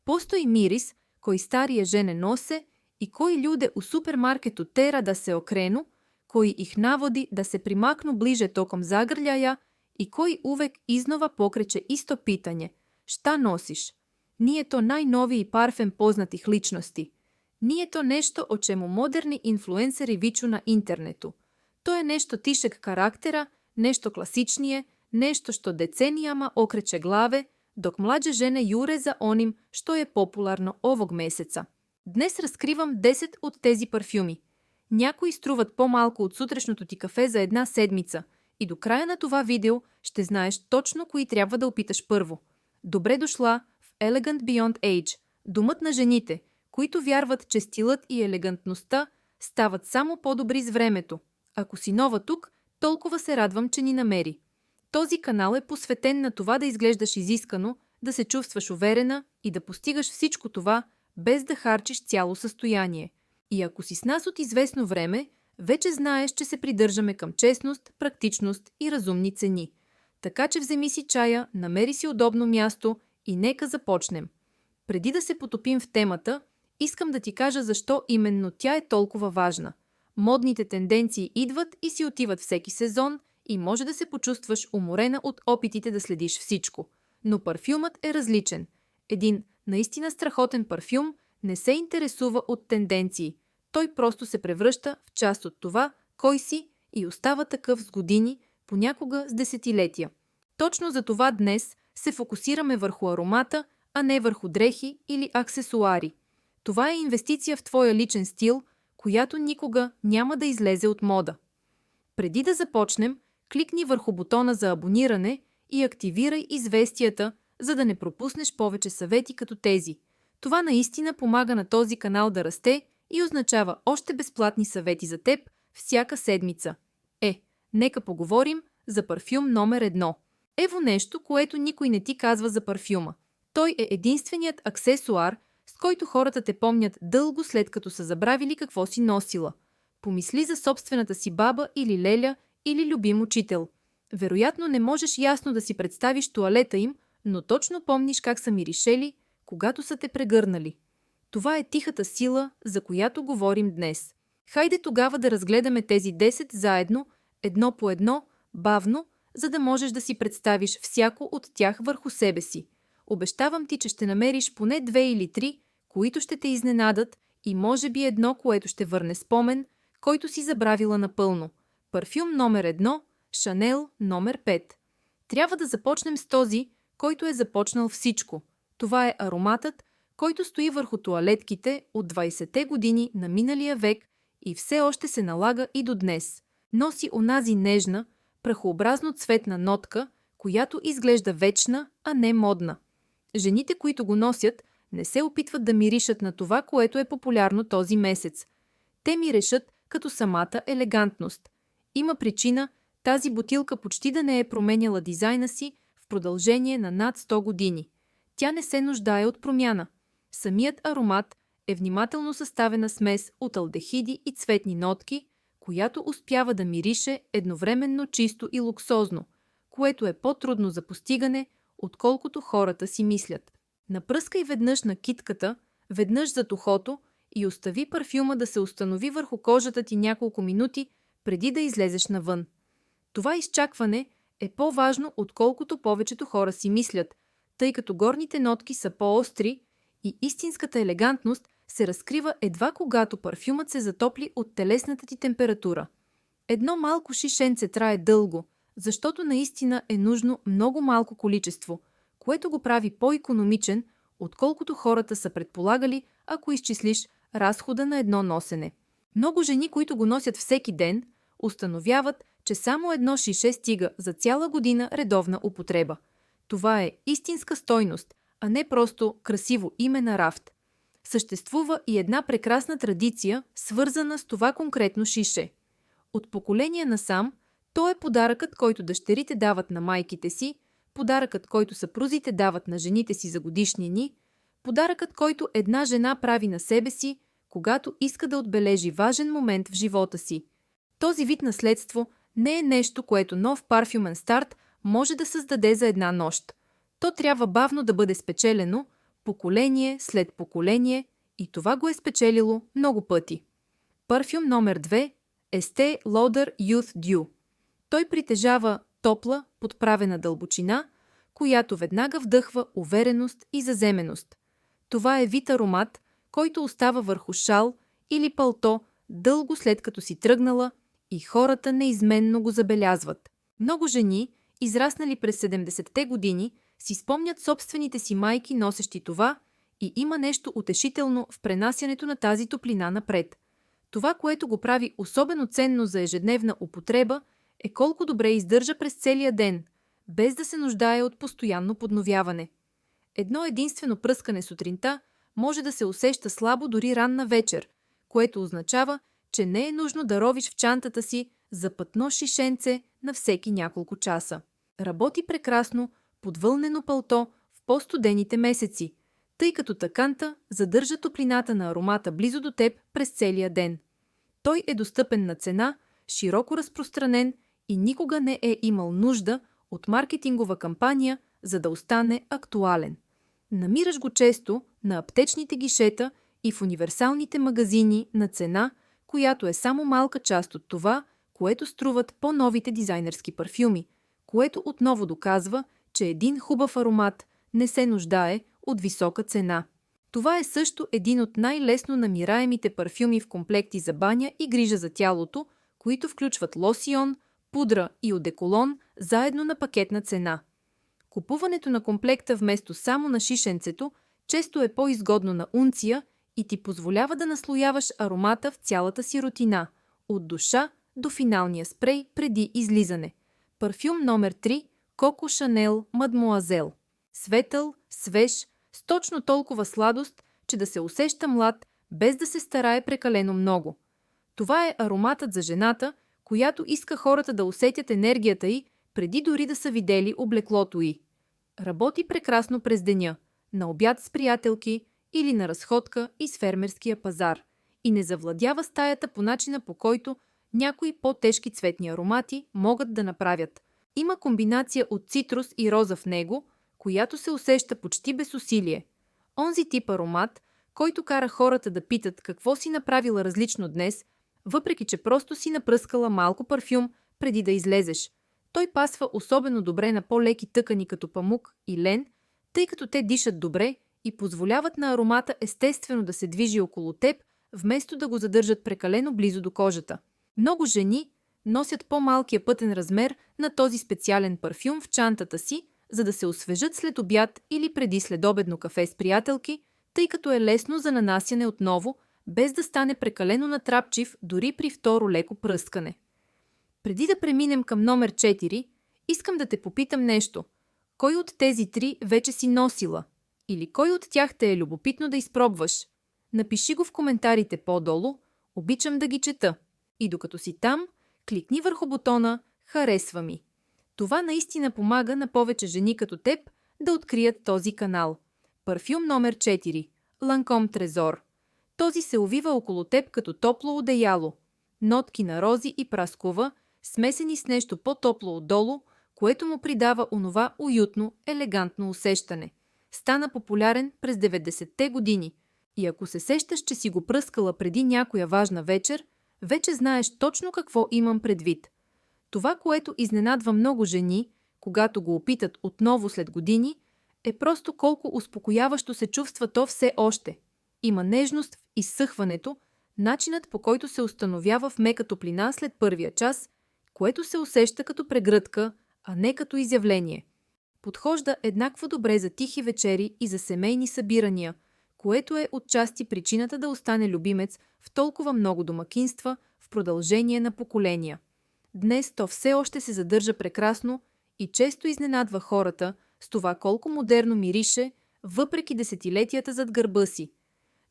Postoji miris koji starije žene nose i koji ljude u supermarketu tera da se okrenu, koji ih navodi da se primaknu bliže tokom zagrljaja i koji uvek iznova pokreće isto pitanje: šta nosiš? Nije to najnoviji parfem poznatih ličnosti. Nije to nešto o čemu moderni influenceri viču na internetu. To je nešto tišeg karaktera, nešto klasičnije, nešto što decenijama okreće glave, dok mlađe žene jure za onim što je popularno ovog месеца. Днес разкривам 10 от тези парфюми. Някои струват по-малко от сутрешното ти кафе за една седмица и до края на това видео ще знаеш точно кои трябва да опиташ първо. Добре дошла в Elegant Beyond Age, домът на жените, които вярват, че стилът и елегантността стават само по-добри с времето. Ако си нова тук, толкова се радвам, че ни намери. Този канал е посветен на това да изглеждаш изискано, да се чувстваш уверена и да постигаш всичко това, без да харчиш цяло състояние. И ако си с нас от известно време, вече знаеш, че се придържаме към честност, практичност и разумни цени. Така че вземи си чая, намери си удобно място и нека започнем. Преди да се потопим в темата, искам да ти кажа защо именно тя е толкова важна. Модните тенденции идват и си отиват всеки сезон и може да се почувстваш уморена от опитите да следиш всичко. Но парфюмът е различен. Един наистина страхотен парфюм не се интересува от тенденции. Той просто се превръща в част от това, кой си, и остава такъв с години, понякога с десетилетия. Точно за това днес се фокусираме върху аромата, а не върху дрехи или аксесуари. Това е инвестиция в твоя личен стил, която никога няма да излезе от мода. Преди да започнем, кликни върху бутона за абониране и активирай известията, за да не пропуснеш повече съвети като тези. Това наистина помага на този канал да расте и означава още безплатни съвети за теб всяка седмица. Нека поговорим за парфюм номер 1. Ево нещо, което никой не ти казва за парфюма. Той е единственият аксесуар, с който хората те помнят дълго след като са забравили какво си носила. Помисли за собствената си баба или леля или любим учител. Вероятно не можеш ясно да си представиш тоалета им, но точно помниш как са миришели, когато са те прегърнали. Това е тихата сила, за която говорим днес. Хайде тогава да разгледаме тези 10 заедно, едно по едно, бавно, за да можеш да си представиш всяко от тях върху себе си. Обещавам ти, че ще намериш поне 2 или 3, които ще те изненадат, и може би едно, което ще върне спомен, който си забравила напълно. Парфюм номер 1, Шанел номер 5. Трябва да започнем с този, който е започнал всичко. Това е ароматът, който стои върху тоалетките от 20-те години на миналия век и все още се налага и до днес. Носи онази нежна, прахообразно цветна нотка, която изглежда вечна, а не модна. Жените, които го носят, не се опитват да миришат на това, което е популярно този месец. Те мирешат като самата елегантност. Има причина тази бутилка почти да не е променяла дизайна си в продължение на над 100 години. Тя не се нуждае от промяна. Самият аромат е внимателно съставена смес от алдехиди и цветни нотки, която успява да мирише едновременно чисто и луксозно, което е по-трудно за постигане, отколкото хората си мислят. Напръскай веднъж на китката, веднъж зад ухото и остави парфюма да се установи върху кожата ти няколко минути, преди да излезеш навън. Това изчакване е по-важно, отколкото повечето хора си мислят, тъй като горните нотки са по-остри и истинската елегантност се разкрива едва когато парфюмът се затопли от телесната ти температура. Едно малко шишенце трае дълго, защото наистина е нужно много малко количество, което го прави по-икономичен, отколкото хората са предполагали, ако изчислиш разхода на едно носене. Много жени, които го носят всеки ден, установяват, че само едно шише стига за цяла година редовна употреба. Това е истинска стойност, а не просто красиво име на рафт. Съществува и една прекрасна традиция, свързана с това конкретно шише. От поколения насам, то е подаръкът, който дъщерите дават на майките си, подаръкът, който съпрузите дават на жените си за годишнини, подаръкът, който една жена прави на себе си, когато иска да отбележи важен момент в живота си. Този вид наследство не е нещо, което нов парфюмен старт може да създаде за една нощ. То трябва бавно да бъде спечелено, поколение след поколение и това го е спечелило много пъти. Парфюм номер 2 – Estée Lauder Youth Dew. Той притежава топла, подправена дълбочина, която веднага вдъхва увереност и заземеност. Това е вид аромат, който остава върху шал или палто дълго след като си тръгнала и хората неизменно го забелязват. Много жени, израснали през 70-те години, си спомнят собствените си майки носещи това и има нещо утешително в пренасянето на тази топлина напред. Това, което го прави особено ценно за ежедневна употреба, е колко добре издържа през целия ден, без да се нуждае от постоянно подновяване. Едно единствено пръскане сутринта може да се усеща слабо дори ранна вечер, което означава, че не е нужно да ровиш в чантата си за пътно шишенце на всеки няколко часа. Работи прекрасно под вълнено палто в по-студените месеци, тъй като тъканта задържа топлината на аромата близо до теб през целия ден. Той е достъпен на цена, широко разпространен и никога не е имал нужда от маркетингова кампания, за да остане актуален. Намираш го често на аптечните гишета и в универсалните магазини на цена, която е само малка част от това, което струват по-новите дизайнерски парфюми, което отново доказва, че един хубав аромат не се нуждае от висока цена. Това е също един от най-лесно намираемите парфюми в комплекти за баня и грижа за тялото, които включват лосион, пудра и одеколон заедно на пакетна цена. Купуването на комплекта вместо само на шишенцето често е по-изгодно на унция и ти позволява да наслояваш аромата в цялата си рутина, от душа до финалния спрей преди излизане. Парфюм номер 3 – Коко Шанел Мадмуазел. Светъл, свеж, с точно толкова сладост, че да се усеща млад, без да се старае прекалено много. Това е ароматът за жената, която иска хората да усетят енергията й, преди дори да са видели облеклото й. Работи прекрасно през деня, на обяд с приятелки или на разходка из фермерския пазар и не завладява стаята по начина, по който някои по-тежки цветни аромати могат да направят. Има комбинация от цитрус и роза в него, която се усеща почти без усилие. Онзи тип аромат, който кара хората да питат какво си направила различно днес, въпреки че просто си напръскала малко парфюм преди да излезеш. Той пасва особено добре на по-леки тъкани като памук и лен, тъй като те дишат добре и позволяват на аромата естествено да се движи около теб, вместо да го задържат прекалено близо до кожата. Много жени носят по-малкия пътен размер на този специален парфюм в чантата си, за да се освежат след обяд или преди следобедно кафе с приятелки, тъй като е лесно за нанасяне отново, без да стане прекалено натрапчив дори при второ леко пръскане. Преди да преминем към номер 4, искам да те попитам нещо. Кой от тези 3 вече си носила? Или кой от тях те е любопитно да изпробваш? Напиши го в коментарите по-долу, обичам да ги чета. И докато си там, кликни върху бутона «Харесва ми». Това наистина помага на повече жени като теб да открият този канал. Парфюм номер 4 – Ланком Трезор. Този се увива около теб като топло одеяло. Нотки на рози и праскова, смесени с нещо по-топло отдолу, което му придава онова уютно, елегантно усещане. Стана популярен през 90-те години и ако се сещаш, че си го пръскала преди някоя важна вечер, вече знаеш точно какво имам предвид. Това, което изненадва много жени, когато го опитат отново след години, е просто колко успокояващо се чувства то все още. Има нежност в изсъхването, начинът по който се установява в мека топлина след първия час, което се усеща като прегръдка, а не като изявление. Подхожда еднакво добре за тихи вечери и за семейни събирания, което е отчасти причината да остане любимец в толкова много домакинства в продължение на поколения. Днес то все още се задържа прекрасно и често изненадва хората с това колко модерно мирише, въпреки десетилетията зад гърба си.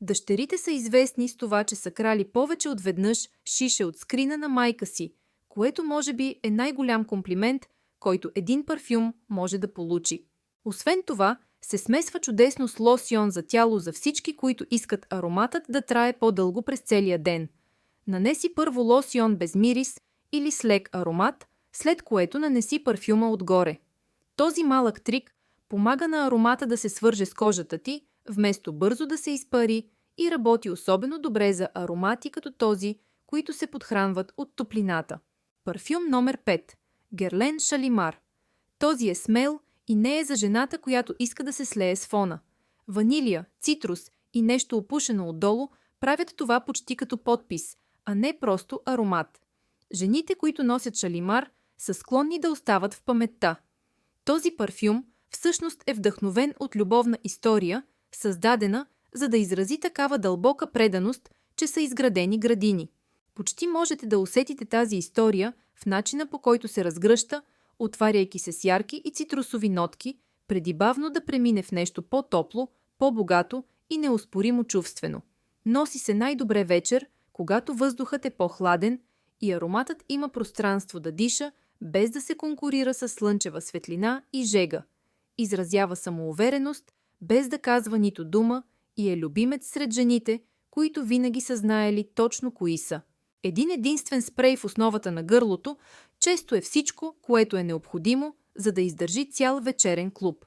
Дъщерите са известни с това, че са крали повече от веднъж шише от скрина на майка си, което може би е най-голям комплимент, който един парфюм може да получи. Освен това, се смесва чудесно с лосьон за тяло за всички, които искат ароматът да трае по-дълго през целия ден. Нанеси първо лосьон без мирис или с лек аромат, след което нанеси парфюма отгоре. Този малък трик помага на аромата да се свърже с кожата ти, вместо бързо да се изпари, и работи особено добре за аромати като този, които се подхранват от топлината. Парфюм номер 5. Герлен Шалимар. Този е смел и не е за жената, която иска да се слее с фона. Ванилия, цитрус и нещо опушено отдолу правят това почти като подпис, а не просто аромат. Жените, които носят Шалимар, са склонни да остават в паметта. Този парфюм всъщност е вдъхновен от любовна история, създадена, за да изрази такава дълбока преданост, че са изградени градини. Почти можете да усетите тази история в начина, по който се разгръща, отваряйки се с ярки и цитрусови нотки, преди бавно да премине в нещо по-топло, по-богато и неоспоримо чувствено. Носи се най-добре вечер, когато въздухът е по-хладен и ароматът има пространство да диша, без да се конкурира с слънчева светлина и жега. Изразява самоувереност, без да казва нито дума, и е любимец сред жените, които винаги са знаели точно кои са. Един единствен спрей в основата на гърлото често е всичко, което е необходимо, за да издържи цял вечерен клуб.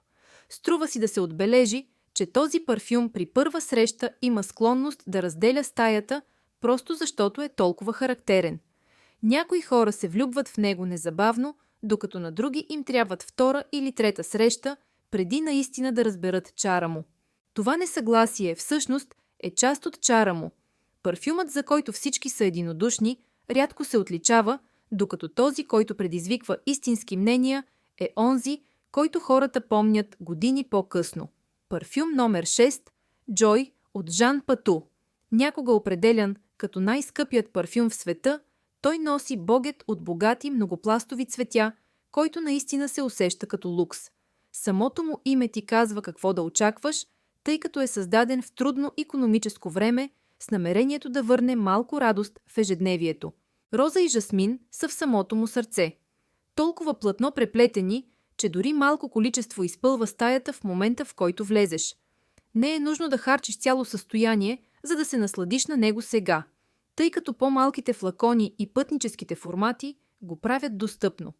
Струва си да се отбележи, че този парфюм при първа среща има склонност да разделя стаята, просто защото е толкова характерен. Някои хора се влюбват в него незабавно, докато на други им трябват втора или трета среща, преди наистина да разберат чара му. Това несъгласие всъщност е част от чара му. Парфюмът, за който всички са единодушни, рядко се отличава, докато този, който предизвиква истински мнения, е онзи, който хората помнят години по-късно. Парфюм номер 6 – Joy от Жан Пату. Някога определян като най-скъпият парфюм в света, той носи богет от богати многопластови цветя, който наистина се усеща като лукс. Самото му име ти казва какво да очакваш, тъй като е създаден в трудно икономическо време с намерението да върне малко радост в ежедневието. Роза и жасмин са в самото му сърце. Толкова плътно преплетени, че дори малко количество изпълва стаята в момента, в който влезеш. Не е нужно да харчиш цяло състояние, за да се насладиш на него сега, тъй като по-малките флакони и пътническите формати го правят достъпно.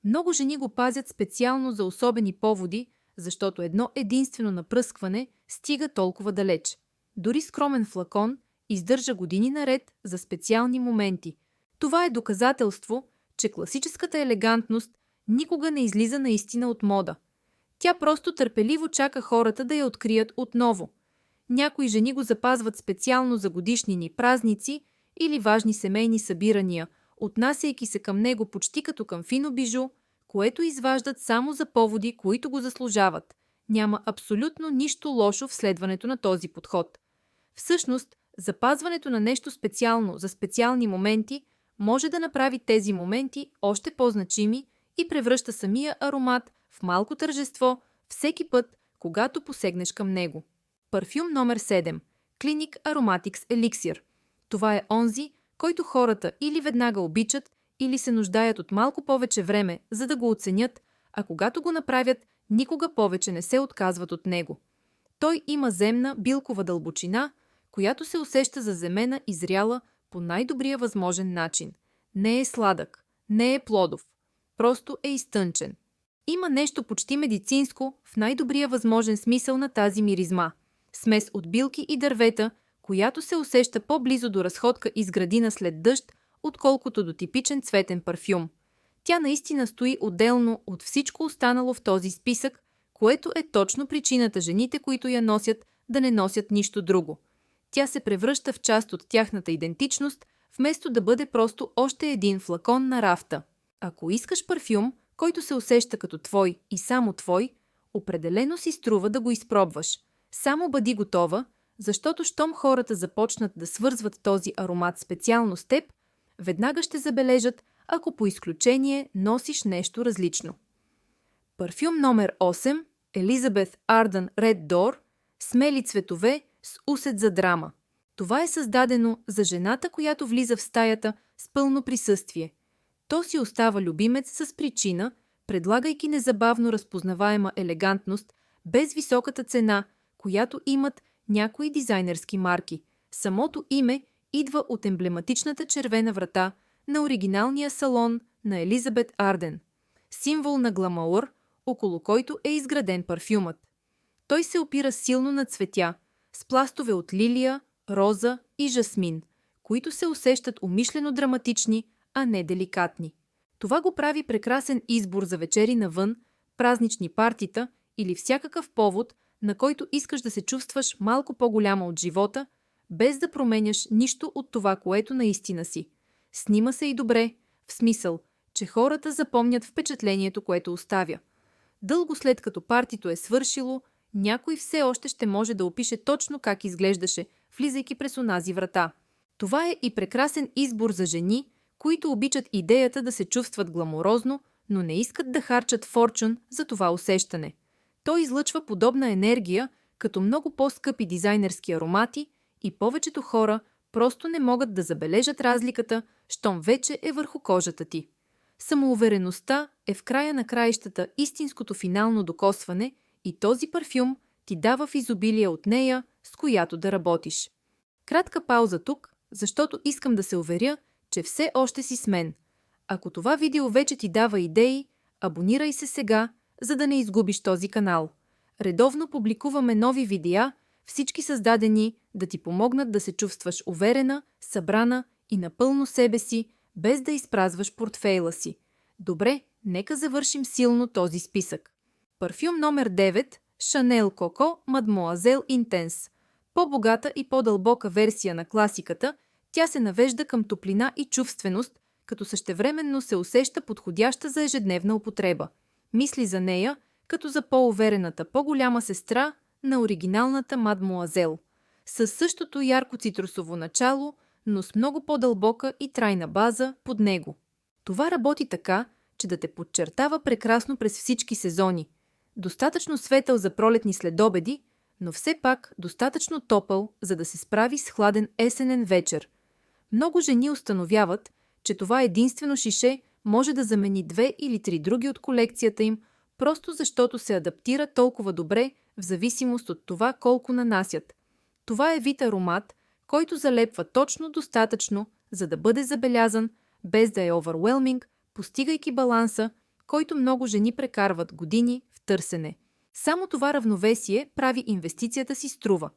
Много жени го пазят специално за особени поводи, защото едно единствено напръскване стига толкова далеч. Дори скромен флакон издържа години наред за специални моменти. Това е доказателство, че класическата елегантност никога не излиза наистина от мода. Тя просто търпеливо чака хората да я открият отново. Някои жени го запазват специално за годишнини, празници или важни семейни събирания, отнасяйки се към него почти като към фино бижу, което изваждат само за поводи, които го заслужават. Няма абсолютно нищо лошо в следването на този подход. Всъщност, запазването на нещо специално за специални моменти може да направи тези моменти още по-значими и превръща самия аромат в малко тържество всеки път, когато посегнеш към него. Парфюм номер 7. Clinique Aromatics Elixir. Това е онзи, който хората или веднага обичат, или се нуждаят от малко повече време, за да го оценят, а когато го направят, никога повече не се отказват от него. Той има земна билкова дълбочина, която се усеща заземена и зряла по най-добрия възможен начин. Не е сладък, не е плодов, просто е изтънчен. Има нещо почти медицинско в най-добрия възможен смисъл на тази миризма. Смес от билки и дървета, която се усеща по-близо до разходка из градина след дъжд, отколкото до типичен цветен парфюм. Тя наистина стои отделно от всичко останало в този списък, което е точно причината жените, които я носят, да не носят нищо друго. Тя се превръща в част от тяхната идентичност, вместо да бъде просто още един флакон на рафта. Ако искаш парфюм, който се усеща като твой и само твой, определено си струва да го изпробваш. Само бъди готова, защото щом хората започнат да свързват този аромат специално с теб, веднага ще забележат, ако по изключение носиш нещо различно. Парфюм номер 8 – Elizabeth Arden Red Door – смели цветове с усет за драма. Това е създадено за жената, която влиза в стаята с пълно присъствие. То си остава любимец с причина, предлагайки незабавно разпознаваема елегантност, без високата цена, която имат някои дизайнерски марки. Самото име идва от емблематичната червена врата на оригиналния салон на Елизабет Арден, символ на гламур, около който е изграден парфюмът. Той се опира силно на цветя, с пластове от лилия, роза и жасмин, които се усещат умишлено драматични, а не деликатни. Това го прави прекрасен избор за вечери навън, празнични партита или всякакъв повод, на който искаш да се чувстваш малко по-голяма от живота, без да променяш нищо от това, което наистина си. Снима се и добре, в смисъл, че хората запомнят впечатлението, което оставя. Дълго след като партито е свършило, някой все още ще може да опише точно как изглеждаше, влизайки през онази врата. Това е и прекрасен избор за жени, които обичат идеята да се чувстват гламурозно, но не искат да харчат форчун за това усещане. Той излъчва подобна енергия, като много по-скъпи дизайнерски аромати, и повечето хора просто не могат да забележат разликата, щом вече е върху кожата ти. Самоувереността е в края на краищата истинското финално докосване и този парфюм ти дава в изобилие от нея, с която да работиш. Кратка пауза тук, защото искам да се уверя, че все още си с мен. Ако това видео вече ти дава идеи, абонирай се сега, за да не изгубиш този канал. Редовно публикуваме нови видеа, всички създадени да ти помогнат да се чувстваш уверена, събрана и напълно себе си, без да изпразваш портфейла си. Добре, нека завършим силно този списък. Парфюм номер 9 – Chanel Coco Mademoiselle Intense. По-богата и по-дълбока версия на класиката, тя се навежда към топлина и чувственост, като същевременно се усеща подходяща за ежедневна употреба. Мисли за нея, като за по-уверената, по-голяма сестра на оригиналната Мадмуазел, със същото ярко цитрусово начало, но с много по-дълбока и трайна база под него. Това работи така, че да те подчертава прекрасно през всички сезони. Достатъчно светъл за пролетни следобеди, но все пак достатъчно топъл, за да се справи с хладен есенен вечер. Много жени установяват, че това единствено шише може да замени 2 или 3 други от колекцията им, просто защото се адаптира толкова добре в зависимост от това колко нанасят. Това е вид аромат, който залепва точно достатъчно, за да бъде забелязан, без да е overwhelming, постигайки баланса, който много жени прекарват години в търсене. Само това равновесие прави инвестицията си струва.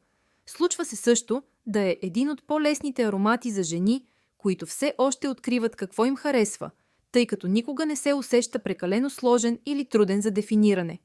Случва се също да е един от по-лесните аромати за жени, които все още откриват какво им харесва, тъй като никога не се усеща прекалено сложен или труден за дефиниране.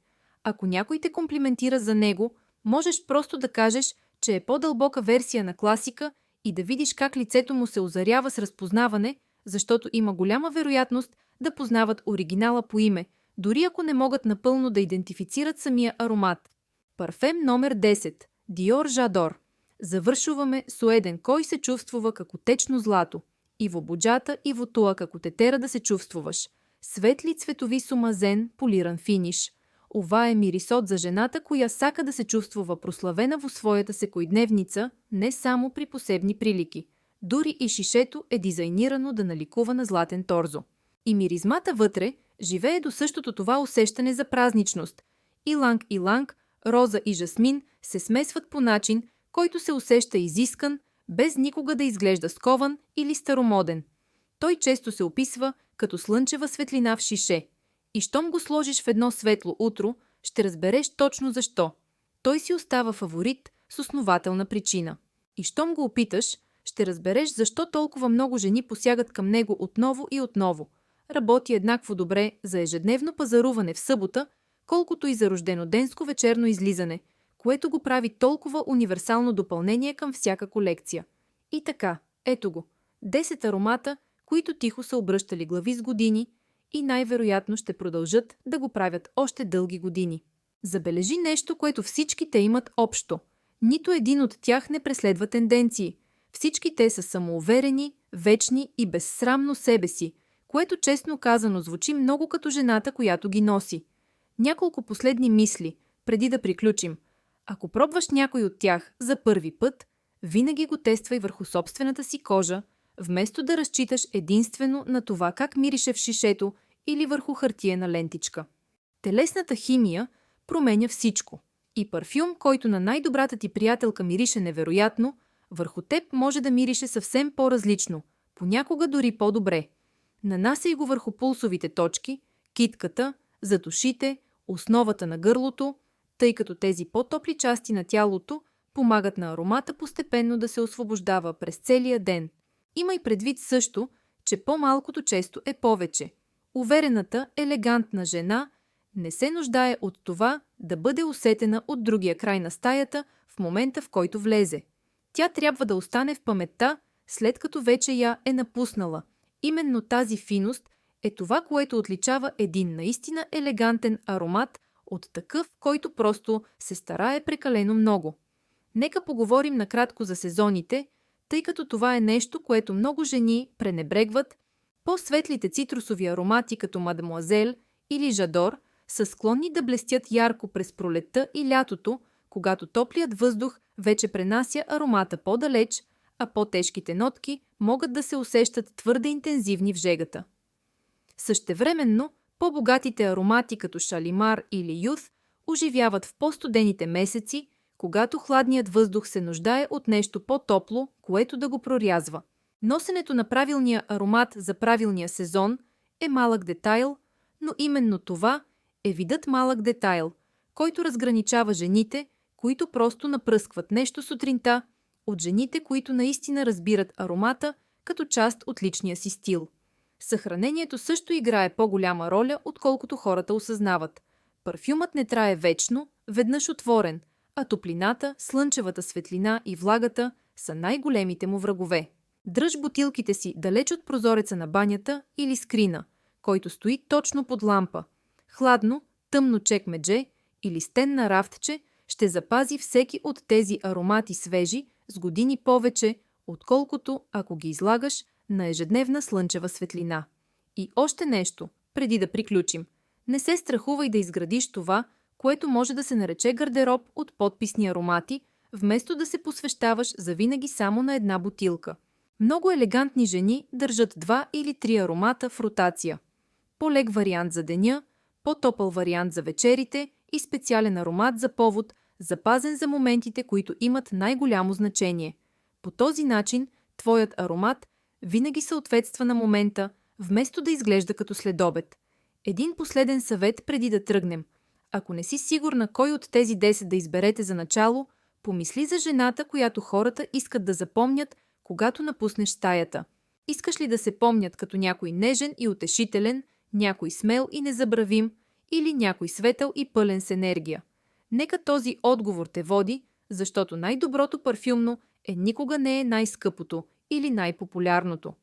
Ако някой те комплиментира за него, можеш просто да кажеш, че е по-дълбока версия на класика и да видиш как лицето му се озарява с разпознаване, защото има голяма вероятност да познават оригинала по име, дори ако не могат напълно да идентифицират самия аромат. Парфем номер 10 – Dior J'adore. Завършваме с уеден кой се чувствува како течно злато. И во буджата, и во тоа како те тера да се чувствуваш. Светли цветови сумазен, полиран финиш. Ова е мирисот за жената, која сака да се чувствува прославена во своята секојдневница, не само при посебни прилики. Дури и шишето е дизайнирано да наликува на златен торзо. И миризмата вътре живее до същото това усещане за празничност. Иланг, роза и жасмин се смесват по начин, който се усеща изискан, без никога да изглежда скован или старомоден. Той често се описва като слънчева светлина в шише. И щом го сложиш в едно светло утро, ще разбереш точно защо. Той си остава фаворит с основателна причина. И щом го опиташ, ще разбереш защо толкова много жени посягат към него отново и отново. Работи еднакво добре за ежедневно пазаруване в събота, колкото и за рожденоденско вечерно излизане, което го прави толкова универсално допълнение към всяка колекция. И така, ето го. 10 аромата, които тихо са обръщали глави с години и най-вероятно ще продължат да го правят още дълги години. Забележи нещо, което всички те имат общо. Нито един от тях не преследва тенденции. Всички те са самоуверени, вечни и безсрамно себе си, което честно казано звучи много като жената, която ги носи. Няколко последни мисли, преди да приключим. Ако пробваш някой от тях за първи път, винаги го тествай върху собствената си кожа, вместо да разчиташ единствено на това как мирише в шишето или върху хартиена лентичка. Телесната химия променя всичко. И парфюм, който на най-добрата ти приятелка мирише невероятно, върху теб може да мирише съвсем по-различно, понякога дори по-добре. Нанасяй го върху пулсовите точки, китката, зад ушите, основата на гърлото, тъй като тези по-топли части на тялото помагат на аромата постепенно да се освобождава през целия ден. Имай предвид също, че по-малкото често е повече. Уверената, елегантна жена не се нуждае от това да бъде усетена от другия край на стаята в момента, в който влезе. Тя трябва да остане в паметта, след като вече я е напуснала. Именно тази финост е това, което отличава един наистина елегантен аромат от такъв, който просто се старае прекалено много. Нека поговорим накратко за сезоните, тъй като това е нещо, което много жени пренебрегват. По-светлите цитрусови аромати като Мадемуазел или Жадор са склонни да блестят ярко през пролетта и лятото, когато топлият въздух вече пренася аромата по-далеч, а по-тежките нотки могат да се усещат твърде интензивни в жегата. Същевременно, по-богатите аромати като Шалимар или Юth оживяват в по-студените месеци, когато хладният въздух се нуждае от нещо по-топло, което да го прорязва. Носенето на правилния аромат за правилния сезон е малък детайл, но именно това е видът малък детайл, който разграничава жените, които просто напръскват нещо сутринта, от жените, които наистина разбират аромата като част от личния си стил. Съхранението също играе по-голяма роля, отколкото хората осъзнават. Парфюмът не трае вечно, веднъж отворен, а топлината, слънчевата светлина и влагата са най-големите му врагове. Дръж бутилките си далеч от прозореца на банята или скрина, който стои точно под лампа. Хладно, тъмно чекмедже или стенна рафтче ще запази всеки от тези аромати свежи с години повече, отколкото ако ги излагаш на ежедневна слънчева светлина. И още нещо, преди да приключим. Не се страхувай да изградиш това, което може да се нарече гардероб от подписни аромати, вместо да се посвещаваш завинаги само на една бутилка. Много елегантни жени държат 2 или 3 аромата в ротация. По-лек вариант за деня, по-топъл вариант за вечерите и специален аромат за повод, запазен за моментите, които имат най-голямо значение. По този начин твоят аромат винаги съответства на момента, вместо да изглежда като следобед. Един последен съвет преди да тръгнем. Ако не си сигурна кой от тези 10 да изберете за начало, помисли за жената, която хората искат да запомнят, когато напуснеш стаята. Искаш ли да се помнят като някой нежен и утешителен, някой смел и незабравим или някой светъл и пълен с енергия? Нека този отговор те води, защото най-доброто парфюмно никога не е най-скъпото или най-популярното.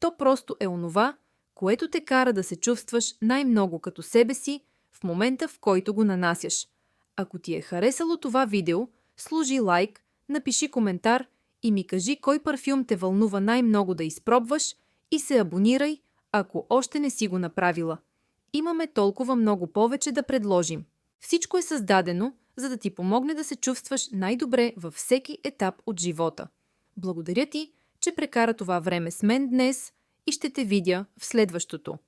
То просто е онова, което те кара да се чувстваш най-много като себе си в момента, в който го нанасяш. Ако ти е харесало това видео, сложи лайк, напиши коментар и ми кажи кой парфюм те вълнува най-много да изпробваш и се абонирай, ако още не си го направила. Имаме толкова много повече да предложим. Всичко е създадено, за да ти помогне да се чувстваш най-добре във всеки етап от живота. Благодаря ти, че прекара това време с мен днес и ще те видя в следващото.